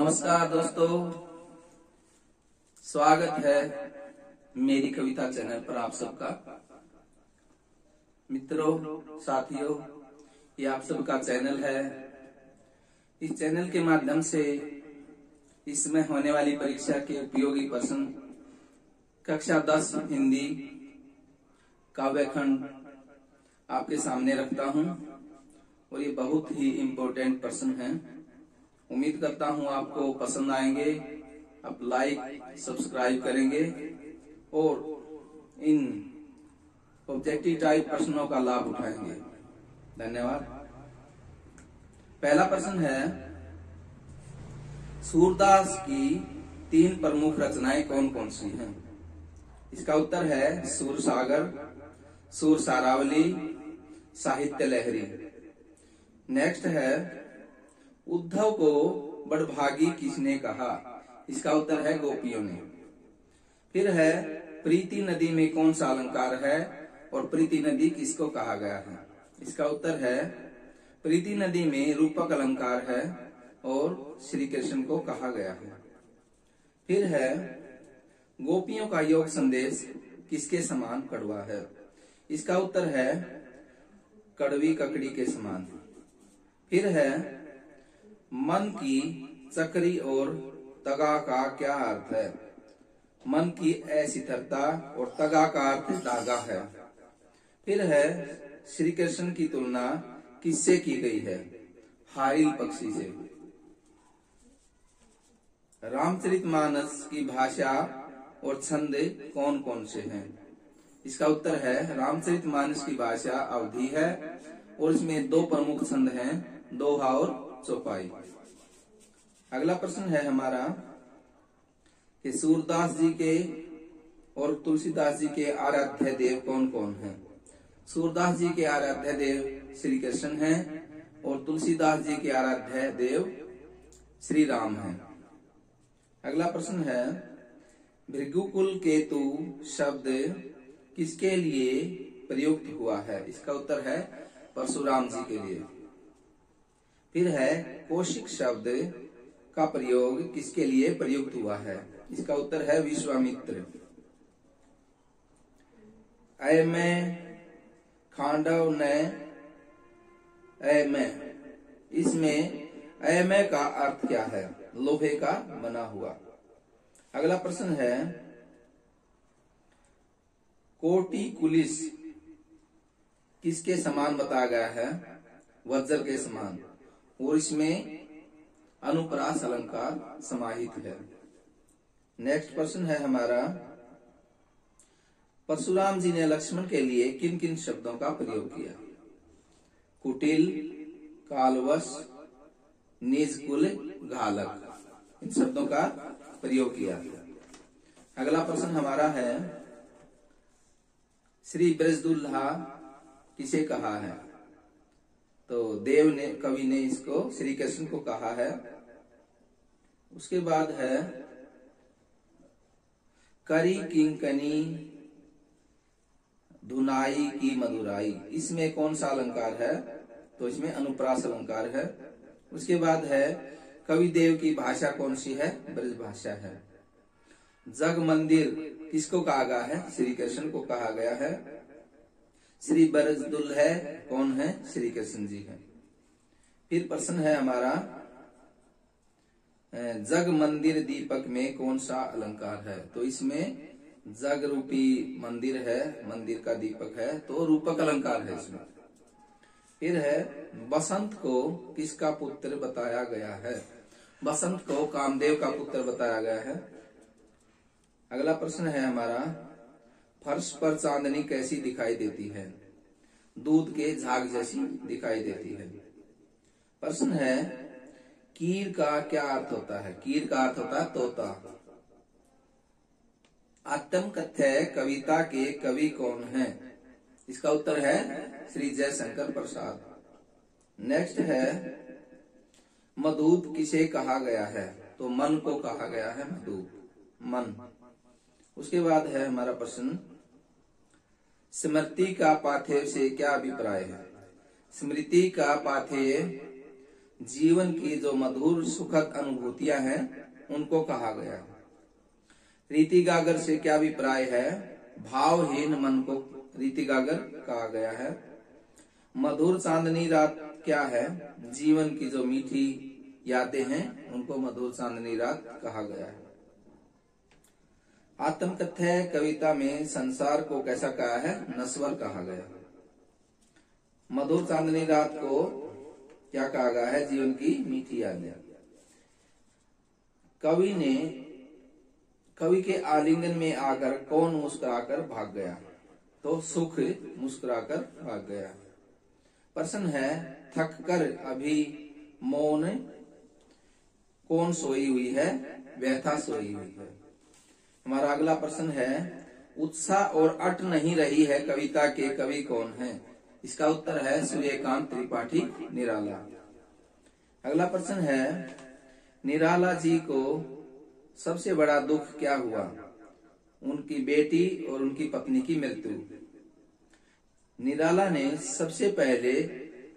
नमस्कार दोस्तों, स्वागत है मेरी कविता चैनल पर आप सबका। मित्रों, साथियों, ये आप सबका चैनल है। इस चैनल के माध्यम से इसमें होने वाली परीक्षा के उपयोगी प्रश्न कक्षा 10 हिंदी काव्यखंड आपके सामने रखता हूं और ये बहुत ही इम्पोर्टेंट प्रश्न हैं। उम्मीद करता हूं आपको पसंद आएंगे। आप लाइक सब्सक्राइब करेंगे और इन ऑब्जेक्टिव टाइप प्रश्नों का लाभ उठाएंगे। धन्यवाद। पहला प्रश्न है, सूरदास की 3 प्रमुख रचनाएं कौन कौन सी हैं? इसका उत्तर है सूरसागर, सूरसारावली, साहित्य लहरी। नेक्स्ट है, उद्धव को बड़भागी किसने कहा? इसका उत्तर है गोपियों ने। फिर है, प्रीति नदी में कौन सा अलंकार है और प्रीति नदी किसको कहा गया है? इसका उत्तर है, प्रीति नदी में रूपक अलंकार है और श्री कृष्ण को कहा गया है। फिर है, गोपियों का योग संदेश किसके समान कड़वा है? इसका उत्तर है, कड़वी ककड़ी के समान। फिर है, मन की चक्री और तगा का क्या अर्थ है? मन की अस्थिरता और तगा का अर्थ धागा है। फिर है, श्री कृष्ण की तुलना किससे की गई है? हाइल पक्षी से। रामचरितमानस की भाषा और छंद कौन कौन से हैं? इसका उत्तर है, रामचरितमानस की भाषा अवधी है और इसमें 2 प्रमुख छंद हैं, दोहा और चौपाई। अगला प्रश्न है हमारा कि सूरदास जी के और तुलसीदास जी के आराध्य देव कौन कौन हैं? सूरदास जी के आराध्य देव श्री कृष्ण हैं और तुलसीदास जी के आराध्य देव श्री राम हैं। अगला प्रश्न है, भृगुकुल केतु शब्द किसके लिए प्रयुक्त हुआ है? इसका उत्तर है, परशुराम जी के लिए। फिर है, कौशिक शब्द का प्रयोग किसके लिए प्रयुक्त हुआ है? इसका उत्तर है, विश्वामित्र। अयमय खांडव ने अयमय, इसमें अयमय का अर्थ क्या है? लोहे का बना हुआ। अगला प्रश्न है, कोटि कुलिस किसके समान बताया गया है? वज्र के समान, और इसमें अनुप्रास अलंकार समाहित है। नेक्स्ट प्रश्न है हमारा, परशुराम जी ने लक्ष्मण के लिए किन किन शब्दों का प्रयोग किया? कुटिल, कालवश, निजकुल, घालक, इन शब्दों का प्रयोग किया। अगला प्रश्न हमारा है, श्री ब्रजदुल्हा किसे कहा है? तो देव ने, कवि ने इसको श्री कृष्ण को कहा है। उसके बाद है, करी किंकनी धुनाई की मधुराई, इसमें कौन सा अलंकार है? तो इसमें अनुप्रास अलंकार है। उसके बाद है, कवि देव की भाषा कौन सी है? ब्रज भाषा है। जग मंदिर किसको कहा गया है? श्री कृष्ण को कहा गया है। श्री ब्रजदुल्हा कौन है? श्री कृष्ण जी है। फिर प्रश्न है हमारा, जग मंदिर दीपक में कौन सा अलंकार है? तो इसमें जग रूपी मंदिर है, मंदिर का दीपक है, तो रूपक अलंकार है इसमें। फिर है, बसंत को किसका पुत्र बताया गया है? बसंत को कामदेव का पुत्र बताया गया है। अगला प्रश्न है हमारा, फर्श पर चांदनी कैसी दिखाई देती है? दूध के झाग जैसी दिखाई देती है। प्रश्न है, कीर का क्या अर्थ होता है? कीर का अर्थ होता है तोता। आत्मकथ्य कविता के कवि कौन हैं? इसका उत्तर है, श्री जयशंकर प्रसाद। नेक्स्ट है, मधुप किसे कहा गया है? तो मन को कहा गया है, मधुप, मन। उसके बाद है हमारा प्रश्न, स्मृति का पाथेय से क्या अभिप्राय है? स्मृति का पाथेय जीवन की जो मधुर सुखद अनुभूतियां हैं उनको कहा गया। रीति गागर से क्या अभिप्राय है? भावहीन मन को रीति गागर कहा गया है। मधुर चांदनी रात क्या है? जीवन की जो मीठी यादें हैं उनको मधुर चांदनी रात कहा गया है। आत्मकथ्य कविता में संसार को कैसा कहा है? नश्वर कहा गया। मधुर चांदनी रात को क्या कहा गया है? जीवन की मीठी यादें। कवि के आलिंगन में आकर कौन मुस्कुराकर भाग गया? तो सुख मुस्कुराकर भाग गया। प्रश्न है, थक कर अभी मौन कौन सोई हुई है? व्यथा सोई हुई है। हमारा अगला प्रश्न है, उत्साह और अट नहीं रही है कविता के कवि कौन है? इसका उत्तर है सूर्यकांत त्रिपाठी निराला। अगला प्रश्न है, निराला जी को सबसे बड़ा दुख क्या हुआ? उनकी बेटी और उनकी पत्नी की मृत्यु। निराला ने सबसे पहले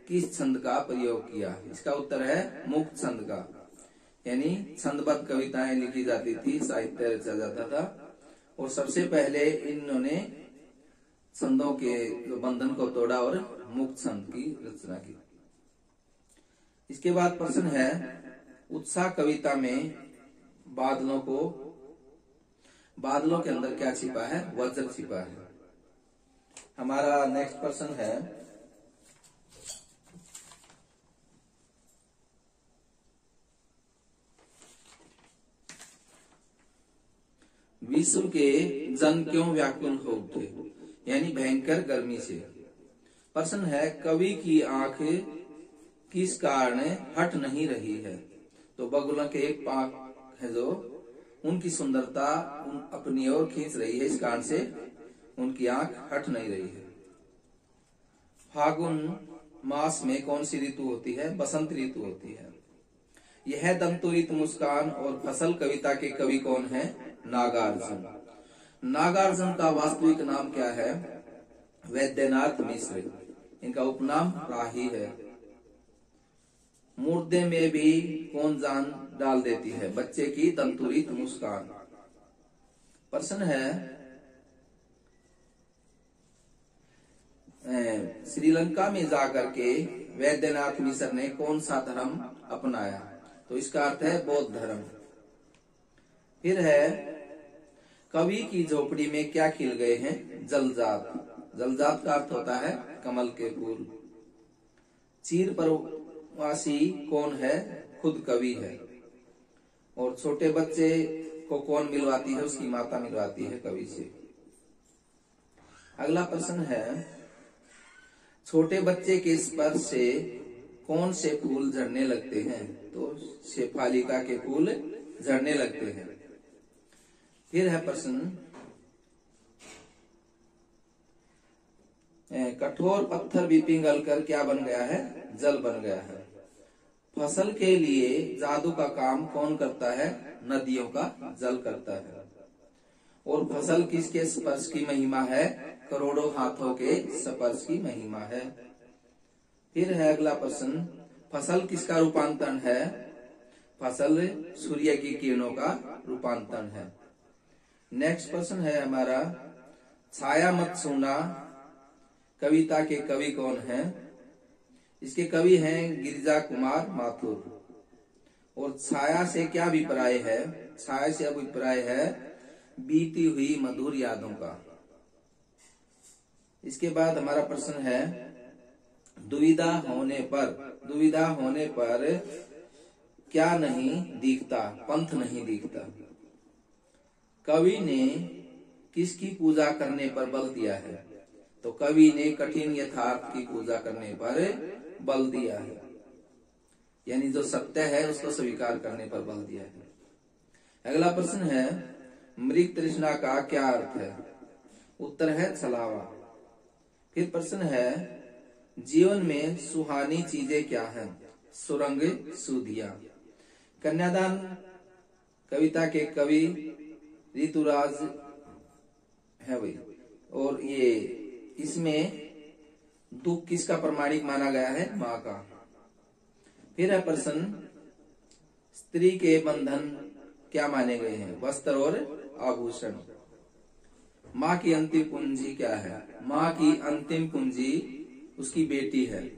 किस छंद का प्रयोग किया? इसका उत्तर है मुक्त छंद का, यानी छंदबद्ध कविताएं लिखी जाती थी, साहित्य रचा जाता था और सबसे पहले इन्होंने छंदों के बंधन को तोड़ा और मुक्त छंद की रचना की। इसके बाद प्रश्न है, उत्साह कविता में बादलों के अंदर क्या छिपा है? वज्र छिपा है। हमारा नेक्स्ट प्रश्न है, विश्व के जन क्यों व्याकुल हो उठे? यानी भयंकर गर्मी से। प्रश्न है, कवि की आंख किस कारण हट नहीं रही है? तो बगुलों के एक पाक है जो उनकी सुंदरता अपनी ओर खींच रही है, इस कारण से उनकी आंख हट नहीं रही है। फागुन मास में कौन सी ऋतु होती है? बसंत ऋतु होती है। यह दंतुरित मुस्कान और फसल कविता के कवि कौन है? नागार्जुन। नागार्जुन का वास्तविक नाम क्या है? वैद्यनाथ मिश्र। इनका उपनाम राही है। मुर्दे में भी कौन जान डाल देती है? बच्चे की दंतुरित मुस्कान। प्रश्न है, श्रीलंका में जाकर के वैद्यनाथ मिश्र ने कौन सा धर्म अपनाया? तो इसका अर्थ है बौद्ध धर्म। फिर है, कवि की झोपड़ी में क्या खिल गए हैं? जलजात। जलजात का अर्थ होता है कमल के फूल। चीर परवासी कौन है? खुद कवि है। और छोटे बच्चे को कौन मिलवाती है? उसकी माता मिलवाती है कवि से। अगला प्रश्न है, छोटे बच्चे के स्पर्श से कौन से फूल झड़ने लगते हैं? तो शेफालिका के फूल झड़ने लगते हैं। फिर है प्रश्न, कठोर पत्थर भी पिघल कर क्या बन गया है? जल बन गया है। फसल के लिए जादू का काम कौन करता है? नदियों का जल करता है। और फसल किसके स्पर्श की महिमा है? करोड़ों हाथों के स्पर्श की महिमा है। फिर है अगला प्रश्न, फसल किसका रूपांतरण है? फसल सूर्य की किरणों का रूपांतरण है। नेक्स्ट प्रश्न है हमारा, छाया मत छूना कविता के कवि कौन है? इसके कवि हैं गिरिजा कुमार माथुर। और छाया से क्या अभिप्राय है? छाया से अभिप्राय है बीती हुई मधुर यादों का। इसके बाद हमारा प्रश्न है, दुविधा होने पर क्या नहीं दिखता? पंथ नहीं दिखता। कवि ने किसकी पूजा करने पर बल दिया है? तो कवि ने कठिन यथार्थ की पूजा करने पर बल दिया है, यानी जो सत्य है उसको स्वीकार करने पर बल दिया है। अगला प्रश्न है, मृग तृष्णा का क्या अर्थ है? उत्तर है छलावा। फिर प्रश्न है, जीवन में सुहानी चीजें क्या हैं? सुरंग सुधिया। कन्यादान कविता के कवि ऋतुराज है वही। और ये इसमें दुख किसका प्रमाणिक माना गया है? माँ का। फिर है प्रश्न, स्त्री के बंधन क्या माने गए हैं? वस्त्र और आभूषण। माँ की अंतिम पूंजी क्या है? माँ की अंतिम पूंजी उसकी बेटी है।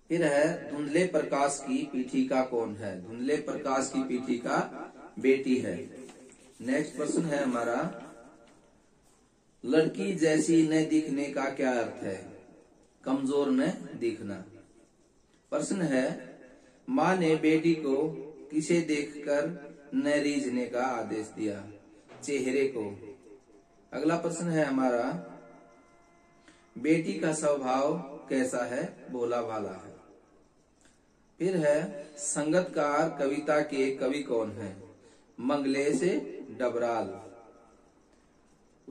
फिर है, धुंधले प्रकाश की पीठिका कौन है? धुंधले प्रकाश की पीठिका बेटी है। नेक्स्ट प्रश्न है हमारा, लड़की जैसी न दिखने का क्या अर्थ है? कमजोर न दिखना। प्रश्न है, माँ ने बेटी को किसे देखकर न रीझने का आदेश दिया? चेहरे को। अगला प्रश्न है हमारा, बेटी का स्वभाव कैसा है? भोला भाला है। फिर है, संगतकार कविता के कवि कौन है? मंगलेश डबराल।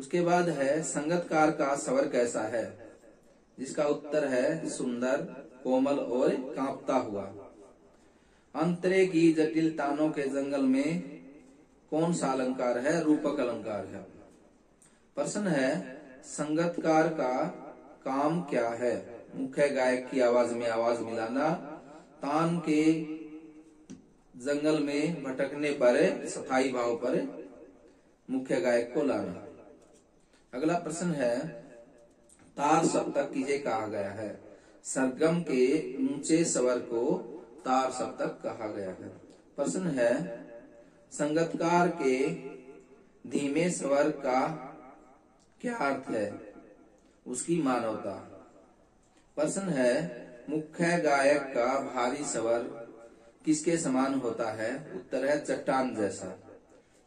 उसके बाद है, संगतकार का स्वर कैसा है? जिसका उत्तर है सुंदर, कोमल और कांपता हुआ। अंतरे की जटिल तानों के जंगल में कौन सा अलंकार है? रूपक अलंकार है। प्रश्न है, संगतकार का काम क्या है? मुख्य गायक की आवाज में आवाज मिलाना, तान के जंगल में भटकने पर स्थायी भाव पर मुख्य गायक को लाना। अगला प्रश्न है, तार सप्तक किसे कहा गया है? सरगम के ऊंचे स्वर को तार सप्तक कहा गया है। प्रश्न है, संगतकार के धीमे स्वर का क्या अर्थ है? उसकी मानवता। प्रश्न है, मुख्य गायक का भारी स्वर किसके समान होता है? उत्तर है चट्टान जैसा।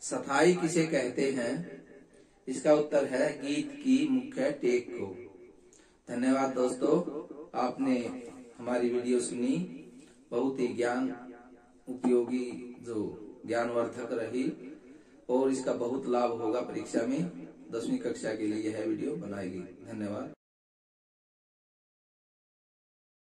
स्थाई किसे कहते हैं? इसका उत्तर है गीत की मुख्य टेक को। धन्यवाद दोस्तों, आपने हमारी वीडियो सुनी। बहुत ही ज्ञान उपयोगी, जो ज्ञानवर्धक रही और इसका बहुत लाभ होगा परीक्षा में। 10वीं कक्षा के लिए यह वीडियो बनाई गई। धन्यवाद।